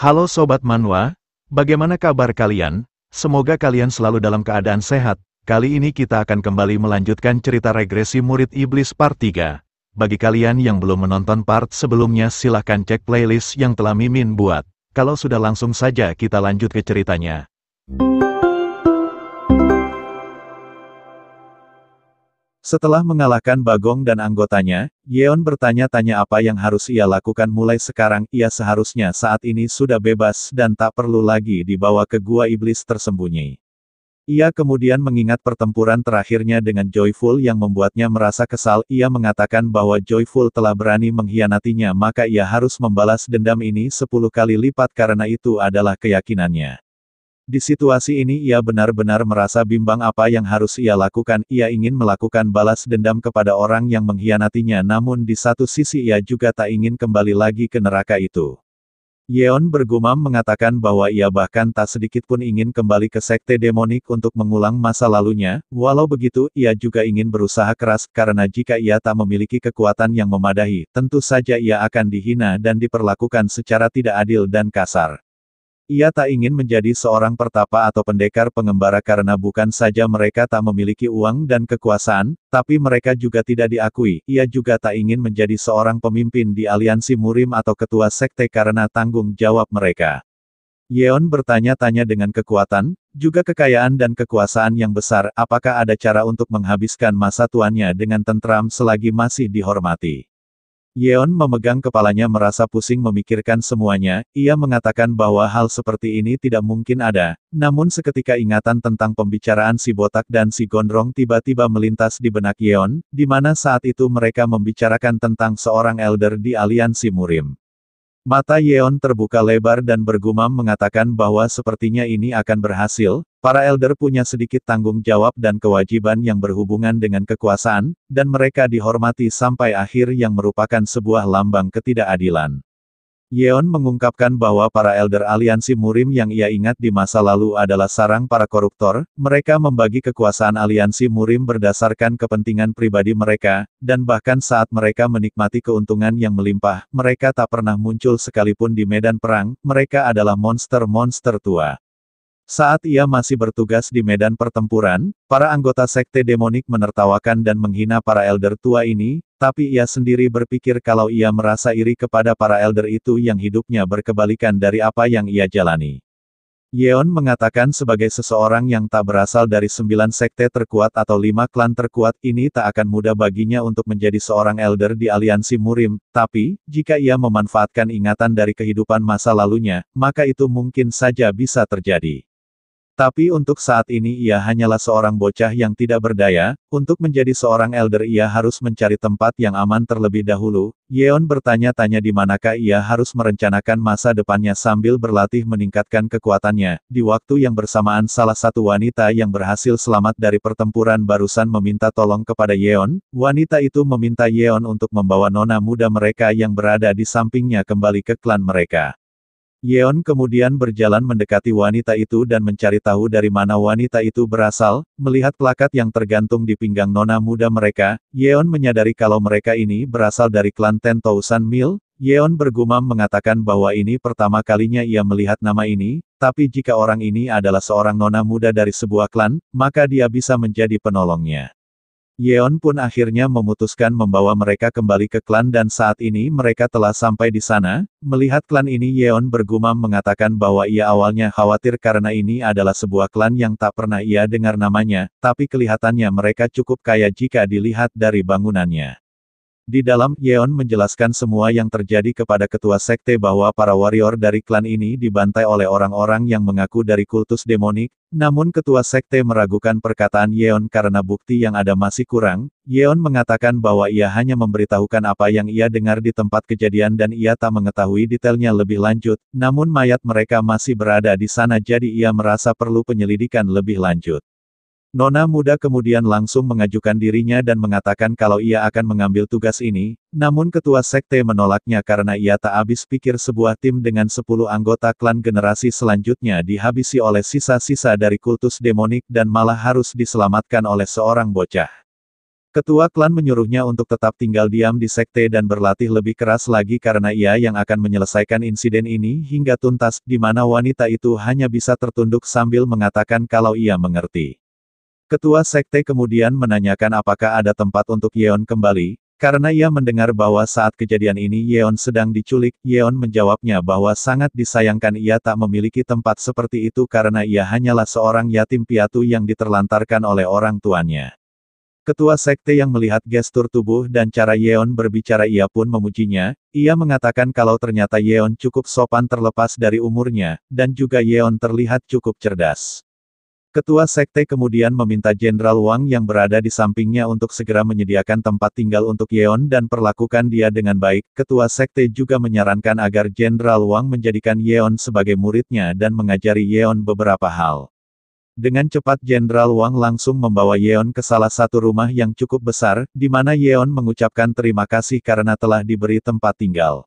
Halo Sobat Manhwa, bagaimana kabar kalian? Semoga kalian selalu dalam keadaan sehat. Kali ini kita akan kembali melanjutkan cerita regresi murid iblis part 3. Bagi kalian yang belum menonton part sebelumnya silahkan cek playlist yang telah Mimin buat. Kalau sudah langsung saja kita lanjut ke ceritanya. Setelah mengalahkan Bagong dan anggotanya, Yeon bertanya-tanya apa yang harus ia lakukan mulai sekarang. Ia seharusnya saat ini sudah bebas dan tak perlu lagi dibawa ke gua iblis tersembunyi. Ia kemudian mengingat pertempuran terakhirnya dengan Joyful yang membuatnya merasa kesal. Ia mengatakan bahwa Joyful telah berani mengkhianatinya, maka ia harus membalas dendam ini 10 kali lipat karena itu adalah keyakinannya. Di situasi ini ia benar-benar merasa bimbang apa yang harus ia lakukan. Ia ingin melakukan balas dendam kepada orang yang mengkhianatinya, namun di satu sisi ia juga tak ingin kembali lagi ke neraka itu. Yeon bergumam mengatakan bahwa ia bahkan tak sedikit pun ingin kembali ke sekte demonik untuk mengulang masa lalunya. Walau begitu, ia juga ingin berusaha keras, karena jika ia tak memiliki kekuatan yang memadai, tentu saja ia akan dihina dan diperlakukan secara tidak adil dan kasar. Ia tak ingin menjadi seorang pertapa atau pendekar pengembara karena bukan saja mereka tak memiliki uang dan kekuasaan, tapi mereka juga tidak diakui. Ia juga tak ingin menjadi seorang pemimpin di aliansi murim atau ketua sekte karena tanggung jawab mereka. Yeon bertanya-tanya dengan kekuatan, juga kekayaan dan kekuasaan yang besar, apakah ada cara untuk menghabiskan masa tuanya dengan tentram selagi masih dihormati. Yeon memegang kepalanya merasa pusing memikirkan semuanya. Ia mengatakan bahwa hal seperti ini tidak mungkin ada, namun seketika ingatan tentang pembicaraan si botak dan si gondrong tiba-tiba melintas di benak Yeon, di mana saat itu mereka membicarakan tentang seorang elder di aliansi murim. Mata Yeon terbuka lebar dan bergumam mengatakan bahwa sepertinya ini akan berhasil. Para elder punya sedikit tanggung jawab dan kewajiban yang berhubungan dengan kekuasaan, dan mereka dihormati sampai akhir yang merupakan sebuah lambang ketidakadilan. Yeon mengungkapkan bahwa para elder aliansi murim yang ia ingat di masa lalu adalah sarang para koruptor. Mereka membagi kekuasaan aliansi murim berdasarkan kepentingan pribadi mereka, dan bahkan saat mereka menikmati keuntungan yang melimpah, mereka tak pernah muncul sekalipun di medan perang. Mereka adalah monster-monster tua. Saat ia masih bertugas di medan pertempuran, para anggota sekte demonik menertawakan dan menghina para elder tua ini, tapi ia sendiri berpikir kalau ia merasa iri kepada para elder itu yang hidupnya berkebalikan dari apa yang ia jalani. Yeon mengatakan sebagai seseorang yang tak berasal dari 9 sekte terkuat atau 5 klan terkuat, ini tak akan mudah baginya untuk menjadi seorang elder di aliansi murim, tapi, jika ia memanfaatkan ingatan dari kehidupan masa lalunya, maka itu mungkin saja bisa terjadi. Tapi untuk saat ini ia hanyalah seorang bocah yang tidak berdaya. Untuk menjadi seorang elder ia harus mencari tempat yang aman terlebih dahulu. Yeon bertanya-tanya di manakah ia harus merencanakan masa depannya sambil berlatih meningkatkan kekuatannya. Di waktu yang bersamaan salah satu wanita yang berhasil selamat dari pertempuran barusan meminta tolong kepada Yeon. Wanita itu meminta Yeon untuk membawa nona muda mereka yang berada di sampingnya kembali ke klan mereka. Yeon kemudian berjalan mendekati wanita itu dan mencari tahu dari mana wanita itu berasal. Melihat plakat yang tergantung di pinggang nona muda mereka, Yeon menyadari kalau mereka ini berasal dari klan 10,000 Mil. Yeon bergumam mengatakan bahwa ini pertama kalinya ia melihat nama ini, tapi jika orang ini adalah seorang nona muda dari sebuah klan, maka dia bisa menjadi penolongnya. Yeon pun akhirnya memutuskan membawa mereka kembali ke klan dan saat ini mereka telah sampai di sana. Melihat klan ini Yeon bergumam mengatakan bahwa ia awalnya khawatir karena ini adalah sebuah klan yang tak pernah ia dengar namanya, tapi kelihatannya mereka cukup kaya jika dilihat dari bangunannya. Di dalam, Yeon menjelaskan semua yang terjadi kepada ketua sekte bahwa para warrior dari klan ini dibantai oleh orang-orang yang mengaku dari kultus demonik, namun ketua sekte meragukan perkataan Yeon karena bukti yang ada masih kurang. Yeon mengatakan bahwa ia hanya memberitahukan apa yang ia dengar di tempat kejadian dan ia tak mengetahui detailnya lebih lanjut, namun mayat mereka masih berada di sana jadi ia merasa perlu penyelidikan lebih lanjut. Nona muda kemudian langsung mengajukan dirinya dan mengatakan kalau ia akan mengambil tugas ini, namun ketua sekte menolaknya karena ia tak habis pikir sebuah tim dengan 10 anggota klan generasi selanjutnya dihabisi oleh sisa-sisa dari kultus demonik dan malah harus diselamatkan oleh seorang bocah. Ketua klan menyuruhnya untuk tetap tinggal diam di sekte dan berlatih lebih keras lagi karena ia yang akan menyelesaikan insiden ini hingga tuntas, di mana wanita itu hanya bisa tertunduk sambil mengatakan kalau ia mengerti. Ketua sekte kemudian menanyakan apakah ada tempat untuk Yeon kembali, karena ia mendengar bahwa saat kejadian ini Yeon sedang diculik. Yeon menjawabnya bahwa sangat disayangkan ia tak memiliki tempat seperti itu karena ia hanyalah seorang yatim piatu yang diterlantarkan oleh orang tuanya. Ketua sekte yang melihat gestur tubuh dan cara Yeon berbicara ia pun memujinya, ia mengatakan kalau ternyata Yeon cukup sopan terlepas dari umurnya, dan juga Yeon terlihat cukup cerdas. Ketua sekte kemudian meminta Jenderal Wang yang berada di sampingnya untuk segera menyediakan tempat tinggal untuk Yeon dan perlakukan dia dengan baik. Ketua sekte juga menyarankan agar Jenderal Wang menjadikan Yeon sebagai muridnya dan mengajari Yeon beberapa hal. Dengan cepat Jenderal Wang langsung membawa Yeon ke salah satu rumah yang cukup besar, di mana Yeon mengucapkan terima kasih karena telah diberi tempat tinggal.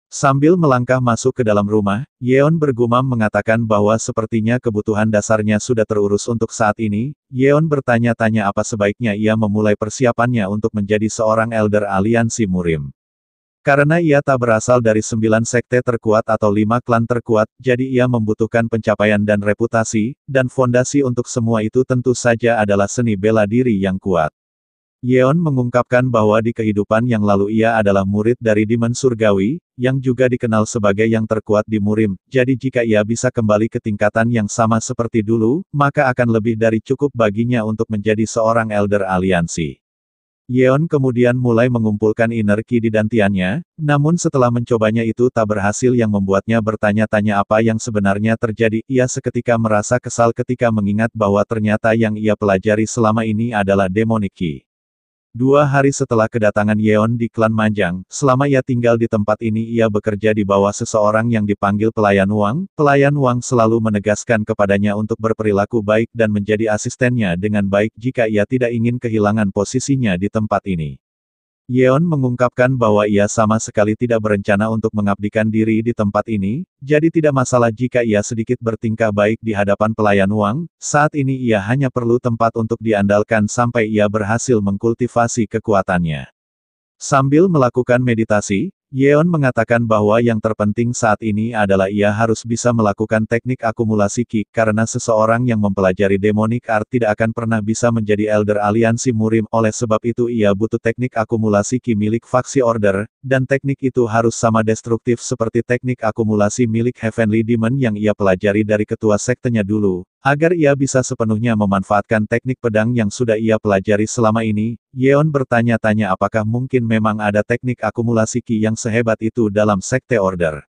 Sambil melangkah masuk ke dalam rumah, Yeon bergumam mengatakan bahwa sepertinya kebutuhan dasarnya sudah terurus untuk saat ini. Yeon bertanya-tanya apa sebaiknya ia memulai persiapannya untuk menjadi seorang elder aliansi Murim. Karena ia tak berasal dari 9 sekte terkuat atau 5 klan terkuat, jadi ia membutuhkan pencapaian dan reputasi, dan fondasi untuk semua itu tentu saja adalah seni bela diri yang kuat. Yeon mengungkapkan bahwa di kehidupan yang lalu ia adalah murid dari Demon Surgawi, yang juga dikenal sebagai yang terkuat di Murim, jadi jika ia bisa kembali ke tingkatan yang sama seperti dulu, maka akan lebih dari cukup baginya untuk menjadi seorang elder aliansi. Yeon kemudian mulai mengumpulkan energi di dantiannya, namun setelah mencobanya itu tak berhasil yang membuatnya bertanya-tanya apa yang sebenarnya terjadi. Ia seketika merasa kesal ketika mengingat bahwa ternyata yang ia pelajari selama ini adalah Demonic Ki. 2 hari setelah kedatangan Yeon di klan Manjang, selama ia tinggal di tempat ini ia bekerja di bawah seseorang yang dipanggil Pelayan Wang. Pelayan Wang selalu menegaskan kepadanya untuk berperilaku baik dan menjadi asistennya dengan baik jika ia tidak ingin kehilangan posisinya di tempat ini. Yeon mengungkapkan bahwa ia sama sekali tidak berencana untuk mengabdikan diri di tempat ini, jadi tidak masalah jika ia sedikit bertingkah baik di hadapan Pelayan Wang. Saat ini ia hanya perlu tempat untuk diandalkan sampai ia berhasil mengkultivasi kekuatannya. Sambil melakukan meditasi, Yeon mengatakan bahwa yang terpenting saat ini adalah ia harus bisa melakukan teknik akumulasi Ki, karena seseorang yang mempelajari Demonic Art tidak akan pernah bisa menjadi Elder Aliansi Murim, oleh sebab itu ia butuh teknik akumulasi Ki milik faksi Order, dan teknik itu harus sama destruktif seperti teknik akumulasi milik Heavenly Demon yang ia pelajari dari ketua sektenya dulu. Agar ia bisa sepenuhnya memanfaatkan teknik pedang yang sudah ia pelajari selama ini, Yeon bertanya-tanya apakah mungkin memang ada teknik akumulasi Ki yang sehebat itu dalam sekte Order.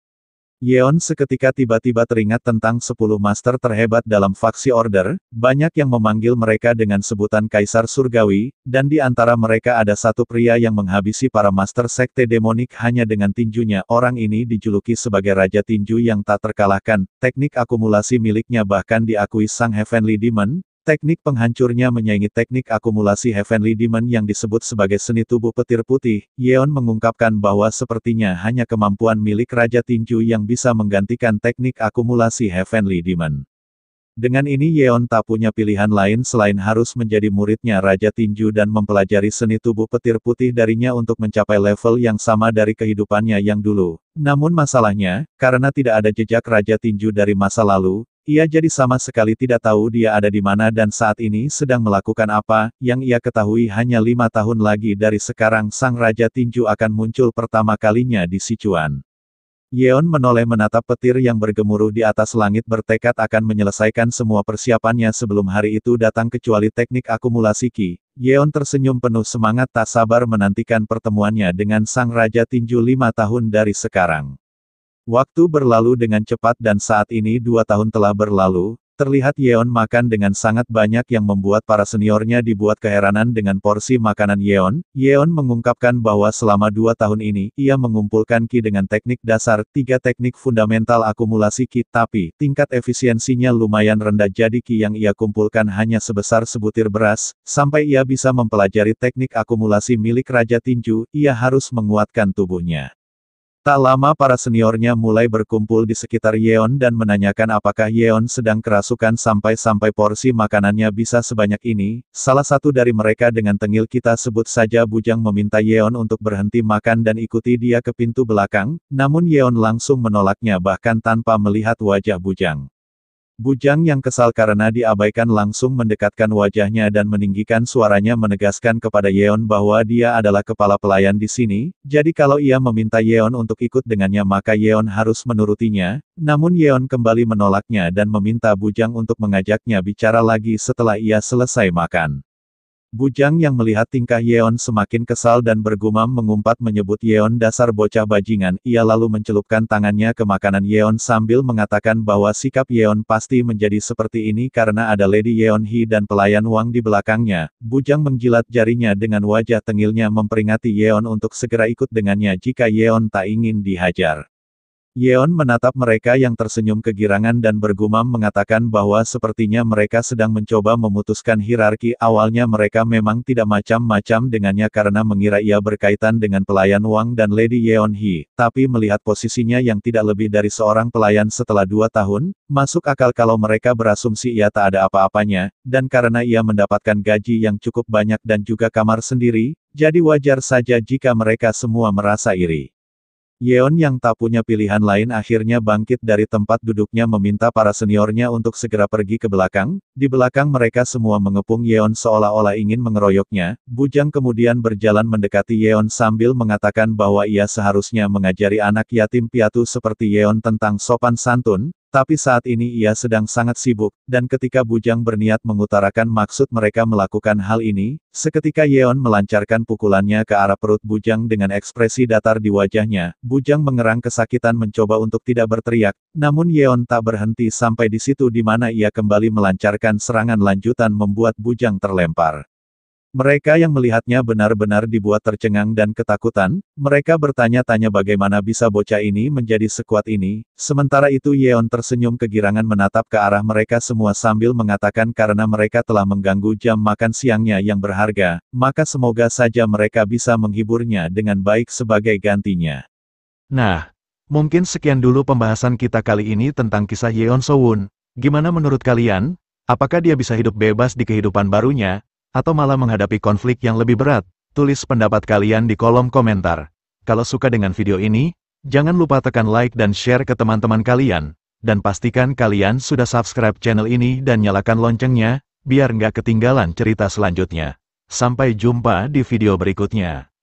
Yeon seketika tiba-tiba teringat tentang 10 master terhebat dalam faksi Order, banyak yang memanggil mereka dengan sebutan Kaisar Surgawi, dan di antara mereka ada satu pria yang menghabisi para master sekte demonik hanya dengan tinjunya. Orang ini dijuluki sebagai Raja Tinju yang tak terkalahkan. Teknik akumulasi miliknya bahkan diakui Sang Heavenly Demon. Teknik penghancurnya menyaingi teknik akumulasi Heavenly Demon yang disebut sebagai seni tubuh petir putih. Yeon mengungkapkan bahwa sepertinya hanya kemampuan milik Raja Tinju yang bisa menggantikan teknik akumulasi Heavenly Demon. Dengan ini Yeon tak punya pilihan lain selain harus menjadi muridnya Raja Tinju dan mempelajari seni tubuh petir putih darinya untuk mencapai level yang sama dari kehidupannya yang dulu. Namun masalahnya, karena tidak ada jejak Raja Tinju dari masa lalu, ia jadi sama sekali tidak tahu dia ada di mana dan saat ini sedang melakukan apa. Yang ia ketahui hanya 5 tahun lagi dari sekarang Sang Raja Tinju akan muncul pertama kalinya di Sichuan. Yeon menoleh menatap petir yang bergemuruh di atas langit bertekad akan menyelesaikan semua persiapannya sebelum hari itu datang kecuali teknik akumulasi Ki. Yeon tersenyum penuh semangat tak sabar menantikan pertemuannya dengan Sang Raja Tinju 5 tahun dari sekarang. Waktu berlalu dengan cepat dan saat ini 2 tahun telah berlalu, terlihat Yeon makan dengan sangat banyak yang membuat para seniornya dibuat keheranan dengan porsi makanan Yeon. Yeon mengungkapkan bahwa selama 2 tahun ini, ia mengumpulkan Ki dengan teknik dasar, 3 teknik fundamental akumulasi Ki, tapi, tingkat efisiensinya lumayan rendah jadi Ki yang ia kumpulkan hanya sebesar sebutir beras. Sampai ia bisa mempelajari teknik akumulasi milik Raja Tinju, ia harus menguatkan tubuhnya. Tak lama para seniornya mulai berkumpul di sekitar Yeon dan menanyakan apakah Yeon sedang kerasukan sampai-sampai porsi makanannya bisa sebanyak ini. Salah satu dari mereka dengan tengil kita sebut saja Bujang meminta Yeon untuk berhenti makan dan ikuti dia ke pintu belakang, namun Yeon langsung menolaknya bahkan tanpa melihat wajah Bujang. Bujang yang kesal karena diabaikan langsung mendekatkan wajahnya dan meninggikan suaranya menegaskan kepada Yeon bahwa dia adalah kepala pelayan di sini, jadi kalau ia meminta Yeon untuk ikut dengannya maka Yeon harus menurutinya, namun Yeon kembali menolaknya dan meminta Bujang untuk mengajaknya bicara lagi setelah ia selesai makan. Bujang yang melihat tingkah Yeon semakin kesal dan bergumam mengumpat menyebut Yeon dasar bocah bajingan, ia lalu mencelupkan tangannya ke makanan Yeon sambil mengatakan bahwa sikap Yeon pasti menjadi seperti ini karena ada Lady Yeon Hee dan pelayan Wang di belakangnya. Bujang menjilat jarinya dengan wajah tengilnya memperingati Yeon untuk segera ikut dengannya jika Yeon tak ingin dihajar. Yeon menatap mereka yang tersenyum kegirangan dan bergumam mengatakan bahwa sepertinya mereka sedang mencoba memutuskan hierarki. Awalnya mereka memang tidak macam-macam dengannya karena mengira ia berkaitan dengan pelayan Wang dan Lady Yeon Hee, tapi melihat posisinya yang tidak lebih dari seorang pelayan setelah 2 tahun, masuk akal kalau mereka berasumsi ia tak ada apa-apanya, dan karena ia mendapatkan gaji yang cukup banyak dan juga kamar sendiri, jadi wajar saja jika mereka semua merasa iri. Yeon yang tak punya pilihan lain akhirnya bangkit dari tempat duduknya meminta para seniornya untuk segera pergi ke belakang. Di belakang mereka semua mengepung Yeon seolah-olah ingin mengeroyoknya. Bujang kemudian berjalan mendekati Yeon sambil mengatakan bahwa ia seharusnya mengajari anak yatim piatu seperti Yeon tentang sopan santun. Tapi saat ini ia sedang sangat sibuk, dan ketika Bujang berniat mengutarakan maksud mereka melakukan hal ini, seketika Yeon melancarkan pukulannya ke arah perut Bujang dengan ekspresi datar di wajahnya. Bujang mengerang kesakitan mencoba untuk tidak berteriak, namun Yeon tak berhenti sampai di situ di mana ia kembali melancarkan serangan lanjutan membuat Bujang terlempar. Mereka yang melihatnya benar-benar dibuat tercengang dan ketakutan, mereka bertanya-tanya bagaimana bisa bocah ini menjadi sekuat ini, sementara itu Yeon tersenyum kegirangan menatap ke arah mereka semua sambil mengatakan karena mereka telah mengganggu jam makan siangnya yang berharga, maka semoga saja mereka bisa menghiburnya dengan baik sebagai gantinya. Nah, mungkin sekian dulu pembahasan kita kali ini tentang kisah Yeon So-won. Gimana menurut kalian? Apakah dia bisa hidup bebas di kehidupan barunya? Atau malah menghadapi konflik yang lebih berat? Tulis pendapat kalian di kolom komentar. Kalau suka dengan video ini, jangan lupa tekan like dan share ke teman-teman kalian. Dan pastikan kalian sudah subscribe channel ini dan nyalakan loncengnya, biar nggak ketinggalan cerita selanjutnya. Sampai jumpa di video berikutnya.